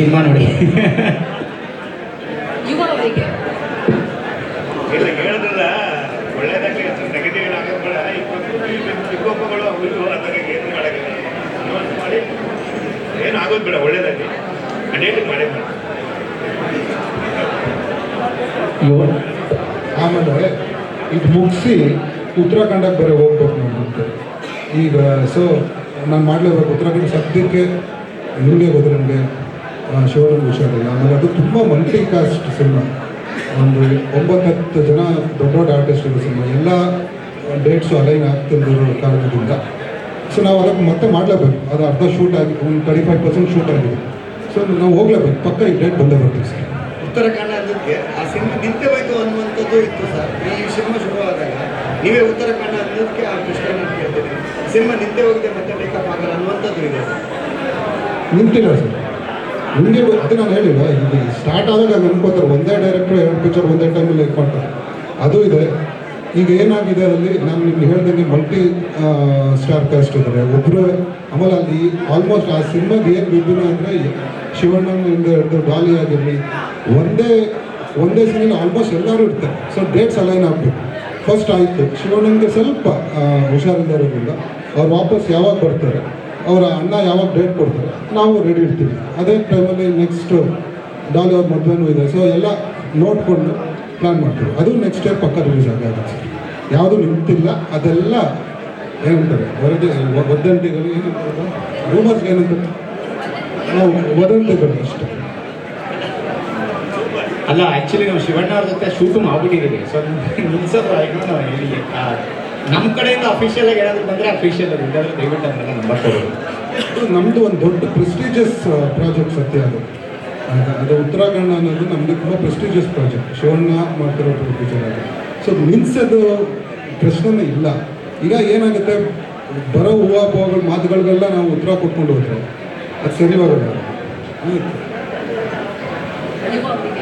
Cinema ನೋಡಿ. ಯುವ ಅವರಿಗೆ ಇಲ್ಲ ಹೇಳಿದ್ರಲ್ಲ ಒಳ್ಳೇದಾಗಲಿ ನೆಗೆಟಿವ್ ಆಗೋದ್ಬೇಡ. ವಿಕೋಪಗಳು ಅವರು ಅದಕ್ಕೆ ಏನು ಮಾಡೋಕ್ಕಿಲ್ಲ ಮಾಡಿ ಏನು ಆಗೋದು ಬೇಡ, ಒಳ್ಳೇದಾಗಲಿ ಅಡೇಟಿಗೆ ಮಾಡೇ ಮಾಡಿ. ಆಮೇಲೆ ಇದು ಮುಗಿಸಿ ಉತ್ತರಾಖಂಡಕ್ಕೆ ಬೇರೆ ಹೋಗ್ಬೇಕು ನಾನು. ಈಗ ಸೊ ನಾನು ಮಾಡಲೇಬೇಕು. ಉತ್ತರಾಖಂಡ ಸದ್ಯಕ್ಕೆ ನಿಮಗೆ ಗೊತ್ತು, ನನಗೆ ಶಿವನಿಗೆ ಹುಷಾರಿಲ್ಲ. ಆಮೇಲೆ ಅದು ತುಂಬ ಮಲ್ಟಿ ಕಾಸ್ಟ್ ಸಿನಿಮಾ. ಒಂದು 9-10 ಜನ ದೊಡ್ಡ ದೊಡ್ಡ ಆರ್ಟಿಸ್ಟ್ ಇರೋ ಸಿನಿಮಾ. ಎಲ್ಲ ಡೇಟ್ಸು ಅಲೈನ್ ಆಗ್ತಿರೋ ಕಾರಣದಿಂದ ಸೊ ನಾವು ಅದಕ್ಕೆ ಮತ್ತೆ ಮಾಡಲೇಬೇಕು. ಅದು ಅರ್ಧ ಶೂಟ್ ಆಗಿ ಒಂದು 35% ಶೂಟ್ ಆಗಿದೆ. ಸೊ ನಾವು ಹೋಗ್ಲೇಬೇಕು, ಪಕ್ಕ ಈ ಡೇಟ್ ಬಂದೇ ಬರ್ತೀವಿ ಸರ್. ಉತ್ತರಾಖಂಡ ಅನ್ನೋದಕ್ಕೆ ಆ ಸಿನಿಮಾ ನಿಂತೆ ಹೋಯ್ತು ಅನ್ನುವಂಥದ್ದು ಇತ್ತು ಸರ್. ಈ ಸಿನಿಮಾ ಶುರುವಾದಾಗ ನೀವೇ ಉತ್ತರಾಖಂಡ ಅನ್ನೋದಕ್ಕೆ ಆ ಪ್ರಶ್ನೆ ಕೇಳ್ತೀನಿ. ಸಿನಿಮಾ ನಿಂತೆ ಹೋಗಿದೆ ಮತ್ತೆ ಟೇಕಪ್ ಆಗಲ್ಲ ಅನ್ನುವಂಥದ್ದು ಇದೆ ಸರ್. ನಿಂತಿಲ್ಲ ಸರ್, ನಿಮಗೆ ಅದು ನಾನು ಹೇಳಿಲ್ಲ. ಈಗ ಸ್ಟಾರ್ಟ್ ಆದಾಗ ಅನ್ಕೋತಾರೆ ಒಂದೇ ಡೈರೆಕ್ಟ್ರು 2 ಪಿಕ್ಚರ್ ಒಂದೇ ಟೈಮಲ್ಲಿ ಇಟ್ಕೊಳ್ತಾರೆ. ಅದು ಇದೆ. ಈಗ ಏನಾಗಿದೆ ಅಲ್ಲಿ, ನಾನು ನಿಮ್ಗೆ ಹೇಳ್ದಂಗೆ ಮಲ್ಟಿ ಸ್ಟಾರ್ ಕಾಸ್ಟ್ ಇದ್ದಾರೆ ಒಬ್ಬರು. ಆಮೇಲೆ ಅಲ್ಲಿ ಆಲ್ಮೋಸ್ಟ್ ಆ ಸಿನಿಮಾಗೆ ಏನು ವಿಭಿನ್ನ ಅಂದರೆ ಶಿವಣ್ಣನಿಂದ ಹಿಡಿದು ಡಾಲಿ ಆಗಿರಲಿ ಒಂದೇ ಸಿನಿಮಾ ಆಲ್ಮೋಸ್ಟ್ ಎಲ್ಲರೂ ಇರ್ತಾರೆ. ಸೊ ಡೇಟ್ಸ್ ಅಲೈನ್ ಆಗಬೇಕು. ಫಸ್ಟ್ ಆಯಿತು ಶಿವಣ್ಣನಿಗೆ ಸ್ವಲ್ಪ ಹುಷಾರಿಲ್ಲದ್ರಿಂದ ಅವ್ರು ವಾಪಸ್ ಯಾವಾಗ ಬರ್ತಾರೆ, ಅವರ ಅಣ್ಣ ಯಾವಾಗ ಡೇಟ್ ಕೊಡ್ತಾರೆ, ನಾವು ರೆಡಿ ಇರ್ತೀವಿ. ಅದೇ ಟೈಮಲ್ಲಿ ನೆಕ್ಸ್ಟ್ ಡಾಲಿ ಅವ್ರ ಮದುವೆನೂ ಇದೆ. ಸೊ ಎಲ್ಲ ನೋಡಿಕೊಂಡು ಪ್ಲ್ಯಾನ್ ಮಾಡ್ತೀವಿ. ಅದು ನೆಕ್ಸ್ಟ್ ಇಯರ್ ಪಕ್ಕ ರಿಲೀಸ್ ಆಗುತ್ತೆ. ಯಾವುದು ನಿಂತಿಲ್ಲ. ಅದೆಲ್ಲ ಏನಂತಾರೆ ವದಂತಿಗಳು, ಏನಂತಾರೆ ರೂಮರ್ಸ್, ಏನಂತಾರೆ ನಾವು ವದಂತಿಗಳು ಅಷ್ಟೇ. ಅಲ್ಲ, ಆ್ಯಕ್ಚುಲಿ ನಾವು ಶಿವಣ್ಣ ಅವ್ರ ಜೊತೆ ಶೂಟು ಮಾಡ್ಬಿಟ್ಟಿದ್ದೀವಿ. ಸೊ ನಿಲ್ಸೋದು ಇನ್ನೂ ಹೇಳಿ ನಮ್ಮ ಕಡೆಯಿಂದ ಅಫಿಷಿಯಲ್ ಆಗಿ ಏನಾದರೂ ಬಂದರೆ ಅಫಿಷಿಯಲ್ ಅದು ಇಲ್ಲಾಂದರೆ ದಯವಿಟ್ಟು ಅದನ್ನೆಲ್ಲ ನಂಬರ್ ಕೊಡೋದು. ನಮ್ಮದು ಒಂದು ದೊಡ್ಡ ಪ್ರೆಸ್ಟೀಜಿಯಸ್ ಪ್ರಾಜೆಕ್ಟ್ ಸತ್ಯ ಅದು. ಅದು ಉತ್ತರಾಖಂಡ ಅನ್ನೋದು ನಮಗೆ ತುಂಬ ಪ್ರೆಸ್ಟೀಜಿಯಸ್ ಪ್ರಾಜೆಕ್ಟ್. ಶಿವಣ್ಣ ಮಾಡ್ತಿರೋ ಪಿಕ್ಚರ್ ಅದು. ಸೊ ನಿಲ್ಸೋದು ಪ್ರಶ್ನೆನೇ ಇಲ್ಲ. ಈಗ ಏನಾಗುತ್ತೆ, ಬರೋ ಹೂವಾಪೋಗಳು ಮಾತುಗಳಿಗೆಲ್ಲ ನಾವು ಉತ್ತರ ಕೊಟ್ಕೊಂಡು ಹೋದ್ರೆ ಅದು ಸರಿ ಹೋಗೋಲ್ಲ. ಯುವ ಅವರಿಗೆ